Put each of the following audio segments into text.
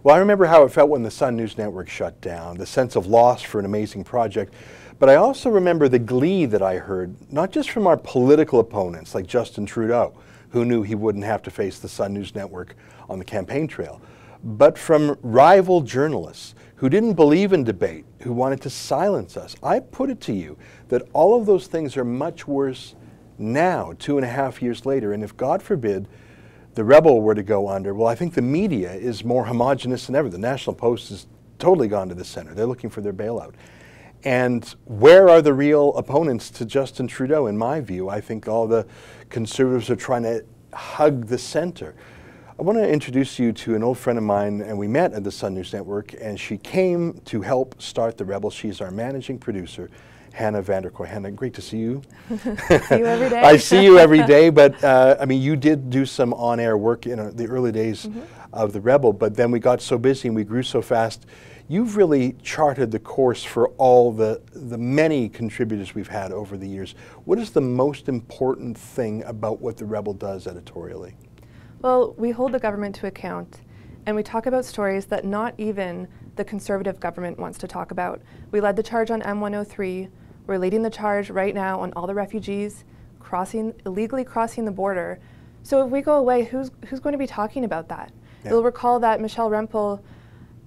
Well, I remember how it felt when the Sun News Network shut down, the sense of loss for an amazing project. But I also remember the glee that I heard, not just from our political opponents like Justin Trudeau, who knew he wouldn't have to face the Sun News Network on the campaign trail, but from rival journalists who didn't believe in debate, who wanted to silence us. I put it to you that all of those things are much worse now, 2.5 years later, and if, God forbid, the Rebel were to go under, well, I think the media is more homogenous than ever. The National Post has totally gone to the center. They're looking for their bailout. And where are the real opponents to Justin Trudeau, in my view? I think all the Conservatives are trying to hug the center. I want to introduce you to an old friend of mine, and we met at the Sun News Network, and she came to help start the Rebel. She's our managing producer, Hannah Vanderkoy. Hannah, great to see you. See you every day. I see you every day, but I mean, you did do some on-air work in the early days of the Rebel, but then we got so busy and we grew so fast. You've really charted the course for all the many contributors we've had over the years. What is the most important thing about what the Rebel does editorially? Well, we hold the government to account, and we talk about stories that not even the Conservative government wants to talk about. We led the charge on M103. We're leading the charge right now on all the refugees illegally crossing the border. So if we go away, who's going to be talking about that? Yeah. You'll recall that Michelle Rempel,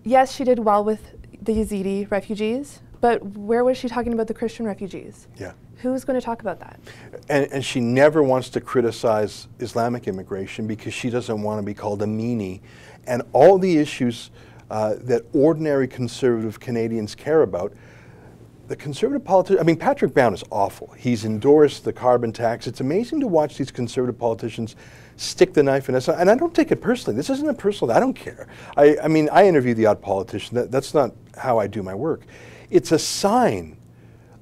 yes, she did well with the Yazidi refugees, but where was she talking about the Christian refugees? Yeah. Who's going to talk about that? And she never wants to criticize Islamic immigration because she doesn't want to be called a meanie. And all the issues that ordinary conservative Canadians care about, the conservative politicians, I mean, Patrick Brown is awful. He's endorsed the carbon tax. It's amazing to watch these conservative politicians stick the knife in us. And I don't take it personally. This isn't a personal, I don't care. I mean, I interview the odd politician. That's not how I do my work. It's a sign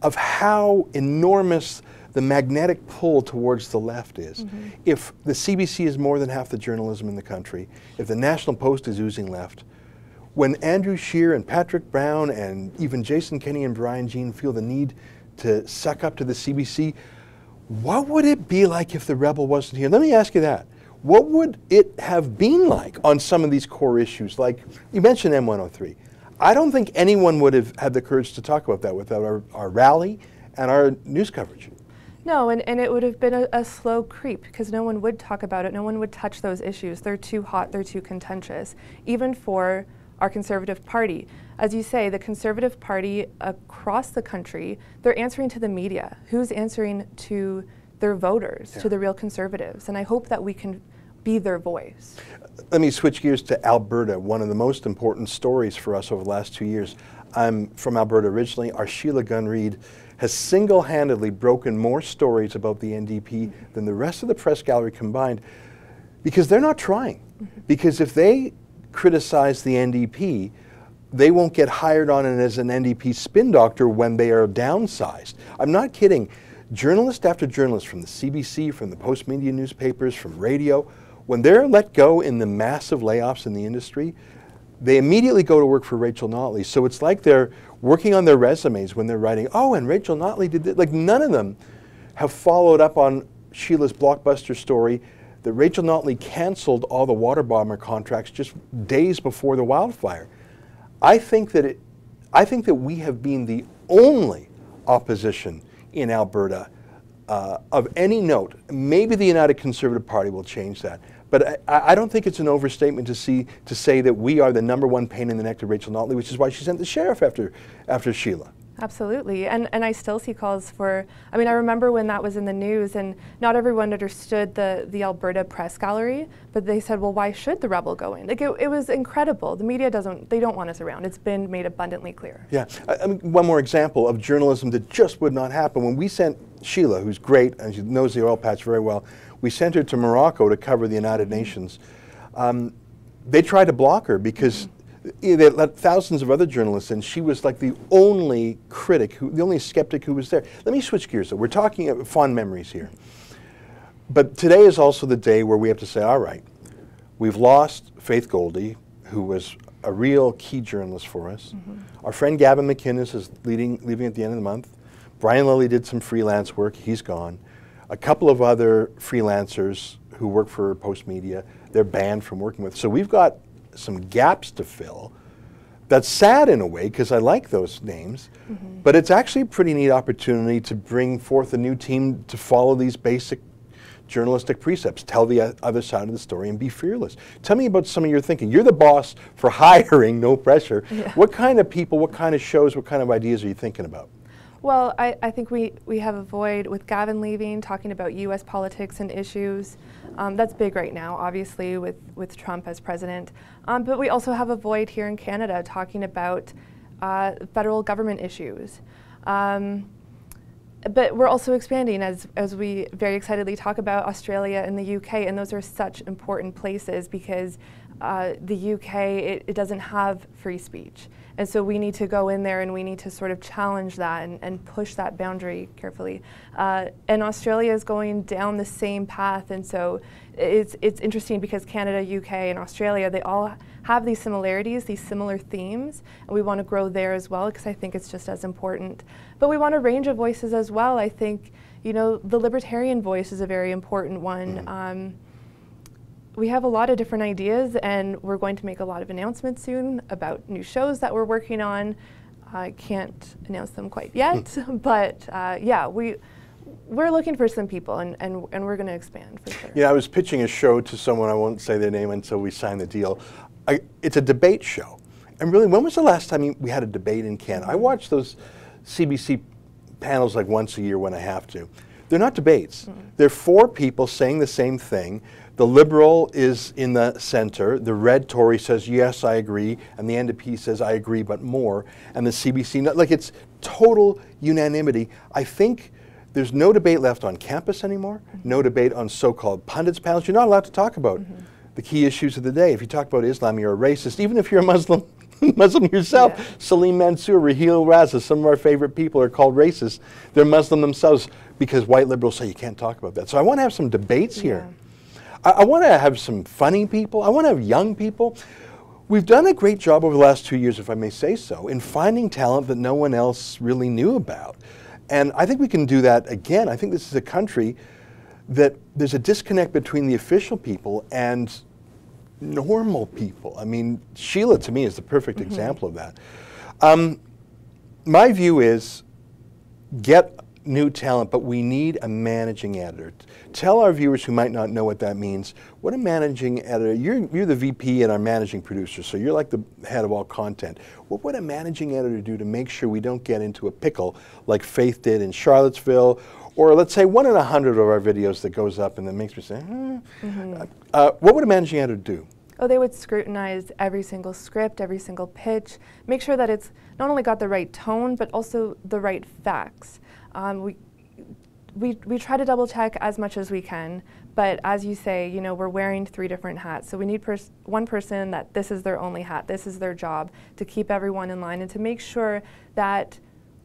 of how enormous the magnetic pull towards the left is. If the CBC is more than half the journalism in the country, if the National Post is oozing left, when Andrew Scheer and Patrick Brown and even Jason Kenney and Brian Jean feel the need to suck up to the CBC, what would it be like if the Rebel wasn't here? Let me ask you that. What would it have been like on some of these core issues? Like, you mentioned M103. I don't think anyone would have had the courage to talk about that without our rally and our news coverage. No, and it would have been a slow creep because no one would talk about it. No one would touch those issues. They're too hot. They're too contentious, even for our Conservative Party. As you say, the Conservative Party across the country, they're answering to the media. Who's answering to their voters, to the real Conservatives? And I hope that we can be their voice. Let me switch gears to Alberta, one of the most important stories for us over the last 2 years. I'm from Alberta originally. Our Sheila Gunn-Reid has single-handedly broken more stories about the NDP than the rest of the press gallery combined because they're not trying. Because if they criticize the NDP, they won't get hired on as an NDP spin doctor when they are downsized. I'm not kidding. Journalist after journalist from the CBC, from the Post-Media newspapers, from radio, when they're let go in the massive layoffs in the industry, they immediately go to work for Rachel Notley. So it's like they're working on their resumes when they're writing, oh, and Rachel Notley did this. Like, none of them have followed up on Sheila's blockbuster story that Rachel Notley canceled all the water bomber contracts just days before the wildfire. I think that we have been the only opposition in Alberta of any note. Maybe the United Conservative Party will change that. But I don't think it's an overstatement to say that we are the #1 pain in the neck to Rachel Notley, which is why she sent the sheriff after Sheila. Absolutely, and I still see calls for, I mean, I remember when that was in the news and not everyone understood the Alberta press gallery, but they said, well, why should the Rebel go in? Like, it was incredible. The media they don't want us around. It's been made abundantly clear. Yeah, I mean, one more example of journalism that just would not happen. When we sent Sheila, who's great, and she knows the oil patch very well, we sent her to Morocco to cover the United Nations. They tried to block her because they let thousands of other journalists in. She was like the only critic, the only skeptic who was there. Let me switch gears though. We're talking fond memories here. But today is also the day where we have to say, all right, we've lost Faith Goldie, who was a real key journalist for us. Our friend Gavin McInnes is leaving at the end of the month. Brian Lilly did some freelance work. He's gone. A couple of other freelancers who work for Post Media, they're banned from working with. So we've got some gaps to fill. That's sad in a way, because I like those names, but it's actually a pretty neat opportunity to bring forth a new team to follow these basic journalistic precepts. Tell the other side of the story and be fearless. Tell me about some of your thinking. You're the boss for hiring, no pressure. Yeah. What kind of people, what kind of shows, what kind of ideas are you thinking about? Well, I think we have a void with Gavin leaving, talking about U.S. politics and issues. That's big right now, obviously, with Trump as president. But we also have a void here in Canada talking about federal government issues. But we're also expanding, as we very excitedly talk about Australia and the UK, and those are such important places because the UK, it doesn't have free speech. And so we need to go in there and we need to sort of challenge that and push that boundary carefully. And Australia is going down the same path, and so it's interesting because Canada, UK, and Australia, they all have these similarities, these similar themes, and we want to grow there as well because I think it's just as important. But we want a range of voices as well. I think, you know, the libertarian voice is a very important one. We have a lot of different ideas, and we're going to make a lot of announcements soon about new shows that we're working on. I can't announce them quite yet, but yeah, we're looking for some people, and we're going to expand for sure. Yeah, I was pitching a show to someone, I won't say their name until we sign the deal. It's a debate show. And really, when was the last time we had a debate in Canada? I watch those CBC panels like once a year when I have to. They're not debates. They're four people saying the same thing. The Liberal is in the center. The Red Tory says, yes, I agree. And the NDP says, I agree, but more. And the CBC, like, it's total unanimity. I think there's no debate left on campus anymore, no debate on so-called pundits panels. You're not allowed to talk about the key issues of the day. If you talk about Islam, you're a racist. Even if you're a Muslim yourself. Yeah. Salim Mansour, Raheel Raza, some of our favorite people are called racist. They're Muslim themselves because white liberals say you can't talk about that. So I want to have some debates here. I want to have some funny people. I want to have young people. We've done a great job over the last 2 years, if I may say so, in finding talent that no one else really knew about. And I think we can do that again. I think this is a country that there's a disconnect between the official people and normal people. I mean, Sheila, to me, is the perfect example of that. My view is get new talent, but we need a managing editor. Tell our viewers who might not know what that means, what a managing editor, you're the VP and our managing producer, so you're like the head of all content. What would a managing editor do to make sure we don't get into a pickle like Faith did in Charlottesville, or let's say 1 in 100 of our videos that goes up and that makes me say, what would a managing editor do? Oh, they would scrutinize every single script, every single pitch, make sure that it's not only got the right tone, but also the right facts. We try to double check as much as we can, but as you say, you know, we're wearing 3 different hats. So we need one person that this is their only hat, this is their job, to keep everyone in line and to make sure that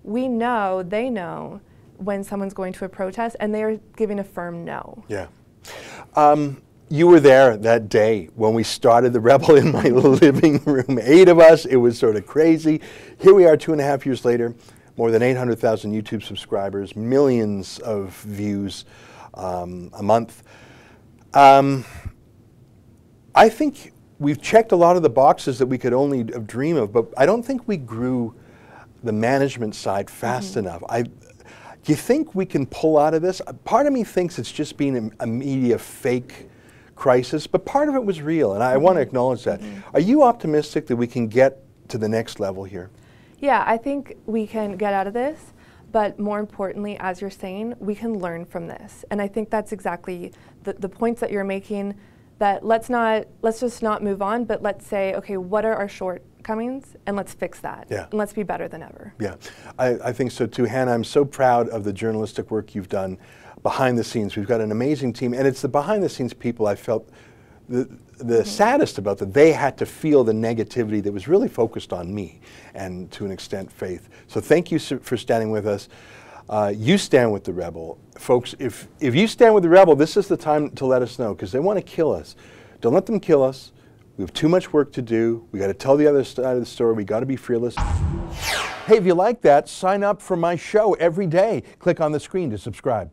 we know, they know, when someone's going to a protest and they are giving a firm no. Yeah. You were there that day when we started the Rebel in my living room. 8 of us, it was sort of crazy. Here we are 2.5 years later, more than 800,000 YouTube subscribers, millions of views a month. I think we've checked a lot of the boxes that we could only dream of, but I don't think we grew the management side fast enough. Do you think we can pull out of this? Part of me thinks it's just been a media fake crisis, but part of it was real, and I want to acknowledge that. Are you optimistic that we can get to the next level here? Yeah, I think we can get out of this, but more importantly, as you're saying, we can learn from this. And I think that's exactly the points that you're making, that let's just not move on, but let's say, okay, what are our shortcomings, and let's fix that. Yeah. And let's be better than ever. Yeah, I think so too. Hannah, I'm so proud of the journalistic work you've done behind the scenes. We've got an amazing team, and it's the behind the scenes people I felt the saddest about, that they had to feel the negativity that was really focused on me and to an extent Faith. So thank you for standing with us. You stand with the Rebel. Folks, if you stand with the Rebel, this is the time to let us know, because they want to kill us. Don't let them kill us. We have too much work to do. We got to tell the other side of the story. We got to be fearless. Hey, if you like that, sign up for my show every day. Click on the screen to subscribe.